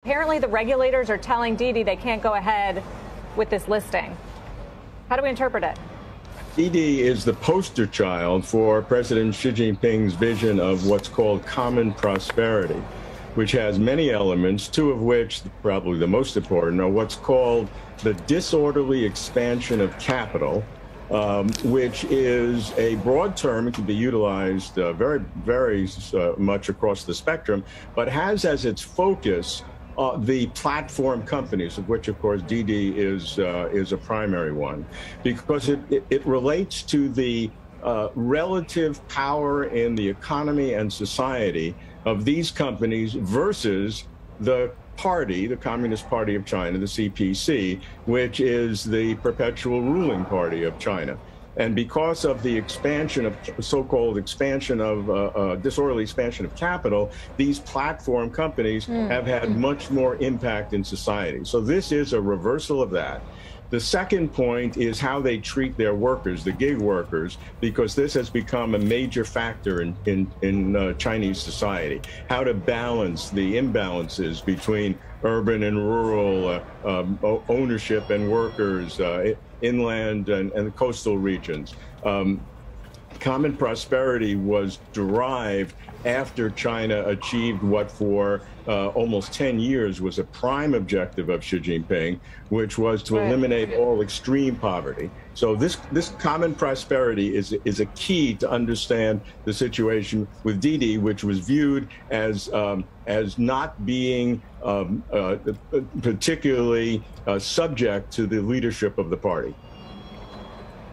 Apparently, the regulators are telling DIDI they can't go ahead with this listing. How do we interpret it? DIDI is the poster child for President Xi Jinping's vision of what's called common prosperity, which has many elements, two of which, probably the most important, are what's called the disorderly expansion of capital, which is a broad term. It can be utilized very much across the spectrum, but has as its focus the platform companies, of which, of course, DIDI is a primary one, because it relates to the relative power in the economy and society of these companies versus the party, the Communist Party of China, the CPC, which is the perpetual ruling party of China. And because of the expansion of so-called expansion of disorderly expansion of capital, these platform companies have had much more impact in society. So this is a reversal of that. The second point is how they treat their workers, the gig workers, because this has become a major factor in Chinese society. How to balance the imbalances between urban and rural ownership and workers, inland and coastal regions. Common prosperity was derived after China achieved what for almost 10 years was a prime objective of Xi Jinping, which was to eliminate all extreme poverty. So this common prosperity is a key to understand the situation with DIDI, which was viewed as not being particularly subject to the leadership of the party.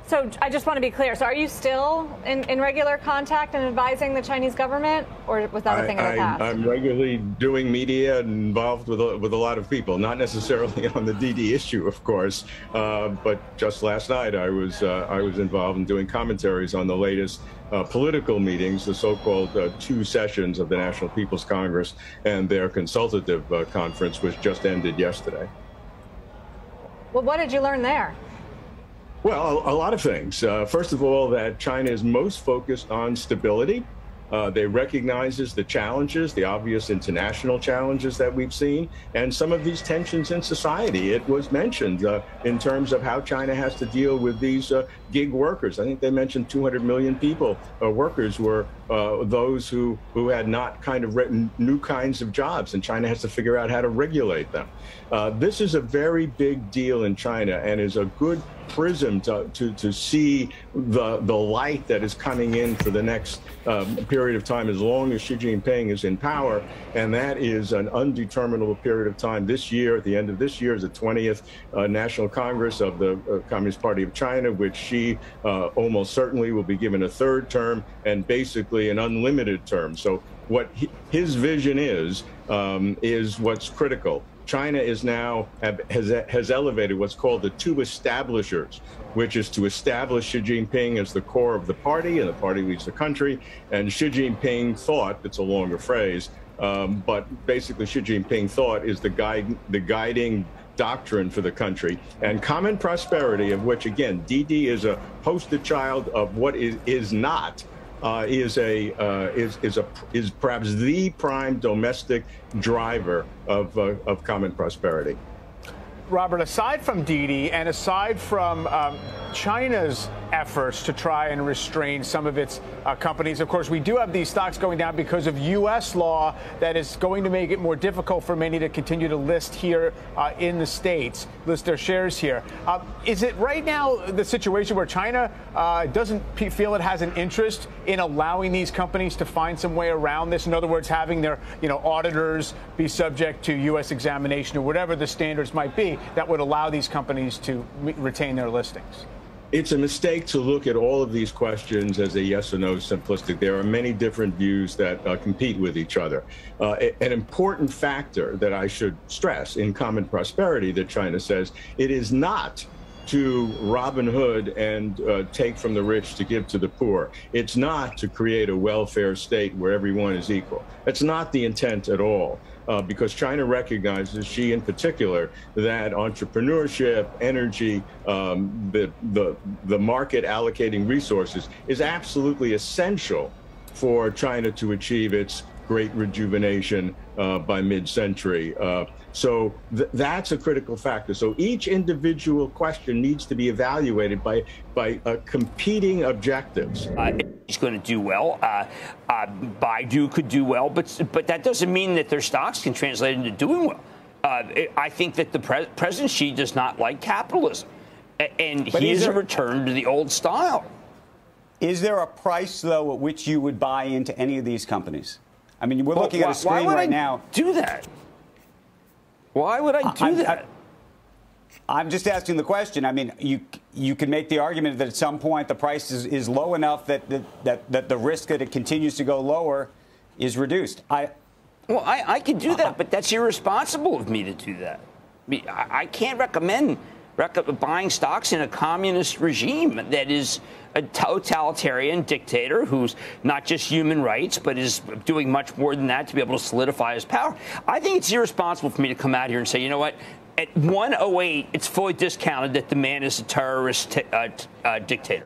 So I just want to be clear. So are you still in regular contact and advising the Chinese government, or was that a thing in the past? I'm regularly doing media and involved with a lot of people, not necessarily on the DIDI issue, of course, but just last night I was involved in doing commentaries on the latest political meetings, the so-called two sessions of the National People's Congress and their consultative conference, which just ended yesterday. Well, what did you learn there? Well, a lot of things. First of all, that China is most focused on stability. They recognizes the challenges, the obvious international challenges that we've seen, and some of these tensions in society. It was mentioned in terms of how China has to deal with these gig workers. I think they mentioned 200 million people, workers were those who had not kind of written new kinds of jobs, and China has to figure out how to regulate them. This is a very big deal in China and is a good prism to see the light that is coming in for the next period of time, as long as Xi Jinping is in power, and that is an undeterminable period of time. This year, at the end of this year, is the 20th National Congress of the Communist Party of China, which Xi almost certainly will be given a third term and basically an unlimited term. So what his vision is what's critical. China is now has elevated what's called the two establishers, which is to establish Xi Jinping as the core of the party, and the party leads the country. And Xi Jinping thought, it's a longer phrase, but basically Xi Jinping thought is the guiding doctrine for the country. And common prosperity, of which again DIDI is a poster child of what is not. Is perhaps the prime domestic driver of common prosperity. Robert, aside from DIDI and aside from China's efforts to try and restrain some of its companies, of course, we do have these stocks going down because of U.S. law that is going to make it more difficult for many to continue to list here in the States, list their shares here. Is it right now the situation where China doesn't feel it has an interest in allowing these companies to find some way around this? In other words, having their auditors be subject to U.S. examination or whatever the standards might be that would allow these companies to retain their listings? It's a mistake to look at all of these questions as a yes or no simplistic. There are many different views that compete with each other. An important factor that I should stress in common prosperity that China says, it is not to robinhood and take from the rich to give to the poor. It's not to create a welfare state where everyone is equal. That's not the intent at all. Because China recognizes, Xi in particular, that entrepreneurship, energy, the market allocating resources is absolutely essential for China to achieve its great rejuvenation by mid-century. So that's a critical factor. So each individual question needs to be evaluated by competing objectives. It's going to do well. BIDU could do well, but that doesn't mean that their stocks can translate into doing well. I think that the President Xi does not like capitalism, and he is a return to the old style. Is there a price, though, at which you would buy into any of these companies? I mean, we're looking at a screen right now. Do that? Why would I do that? I'm just asking the question. I mean, you can make the argument that at some point the price is low enough that the risk that it continues to go lower is reduced. Well, I can do that, but that's irresponsible of me to do that. I mean, I can't recommend buying stocks in a communist regime that is a totalitarian dictator who's not just human rights, but is doing much more than that to be able to solidify his power. I think it's irresponsible for me to come out here and say, you know what, at 108, it's fully discounted that the man is a terrorist dictator.